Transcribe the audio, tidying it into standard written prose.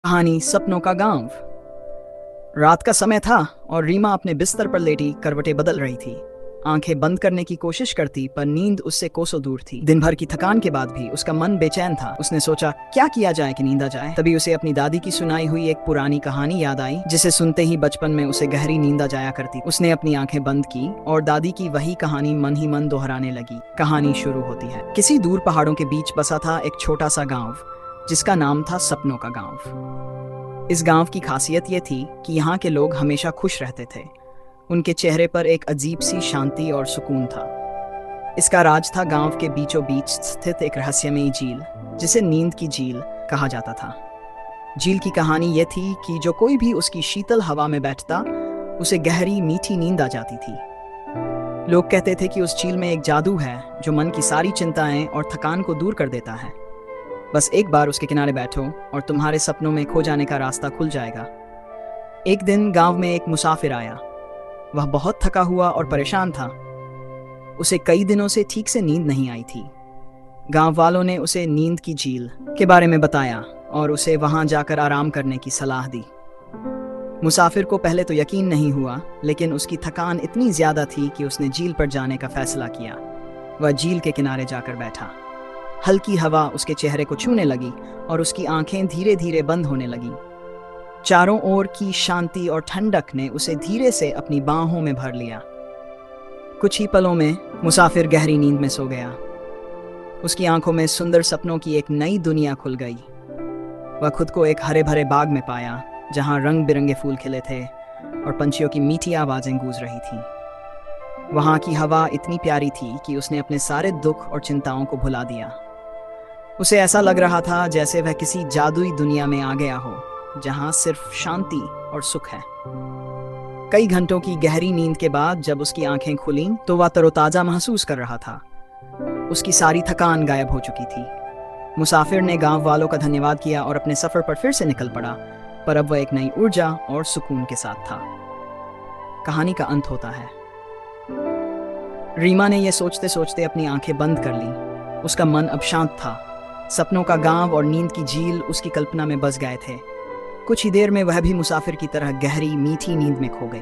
कहानी सपनों का गांव। रात का समय था और रीमा अपने बिस्तर पर लेटी करवटें बदल रही थी। आंखें बंद करने की कोशिश करती पर नींद उससे कोसों दूर थी। दिन भर की थकान के बाद भी उसका मन बेचैन था। उसने सोचा क्या किया जाए कि नींद आ जाए। तभी उसे अपनी दादी की सुनाई हुई एक पुरानी कहानी याद आई जिसे सुनते ही बचपन में उसे गहरी नींद आ जाया करती। उसने अपनी आंखें बंद की और दादी की वही कहानी मन ही मन दोहराने लगी। कहानी शुरू होती है। किसी दूर पहाड़ों के बीच बसा था एक छोटा सा गाँव जिसका नाम था सपनों का गाँव। इस गांव की खासियत ये थी कि यहाँ के लोग हमेशा खुश रहते थे। उनके चेहरे पर एक अजीब सी शांति और सुकून था। इसका राज था गांव के बीचों बीच स्थित एक रहस्यमयी झील जिसे नींद की झील कहा जाता था। झील की कहानी ये थी कि जो कोई भी उसकी शीतल हवा में बैठता उसे गहरी मीठी नींद आ जाती थी। लोग कहते थे कि उस झील में एक जादू है जो मन की सारी चिंताएं और थकान को दूर कर देता है। बस एक बार उसके किनारे बैठो और तुम्हारे सपनों में खो जाने का रास्ता खुल जाएगा। एक दिन गांव में एक मुसाफिर आया। वह बहुत थका हुआ और परेशान था। उसे कई दिनों से ठीक से नींद नहीं आई थी। गांव वालों ने उसे नींद की झील के बारे में बताया और उसे वहां जाकर आराम करने की सलाह दी। मुसाफिर को पहले तो यकीन नहीं हुआ, लेकिन उसकी थकान इतनी ज्यादा थी कि उसने झील पर जाने का फैसला किया। वह झील के किनारे जाकर बैठा। हल्की हवा उसके चेहरे को छूने लगी और उसकी आंखें धीरे धीरे बंद होने लगीं। चारों ओर की शांति और ठंडक ने उसे धीरे से अपनी बाहों में भर लिया। कुछ ही पलों में मुसाफिर गहरी नींद में सो गया। उसकी आंखों में सुंदर सपनों की एक नई दुनिया खुल गई। वह खुद को एक हरे भरे बाग में पाया जहां रंग बिरंगे फूल खिले थे और पंछियों की मीठी आवाजें गूंज रही थीं। वहां की हवा इतनी प्यारी थी कि उसने अपने सारे दुख और चिंताओं को भुला दिया। उसे ऐसा लग रहा था जैसे वह किसी जादुई दुनिया में आ गया हो जहां सिर्फ शांति और सुख है। कई घंटों की गहरी नींद के बाद जब उसकी आंखें खुलीं तो वह तरोताजा महसूस कर रहा था। उसकी सारी थकान गायब हो चुकी थी। मुसाफिर ने गांव वालों का धन्यवाद किया और अपने सफर पर फिर से निकल पड़ा, पर अब वह एक नई ऊर्जा और सुकून के साथ था। कहानी का अंत होता है। रीमा ने यह सोचते सोचते अपनी आंखें बंद कर लीं। उसका मन अब शांत था। सपनों का गांव और नींद की झील उसकी कल्पना में बस गए थे। कुछ ही देर में वह भी मुसाफिर की तरह गहरी मीठी नींद में खो गई।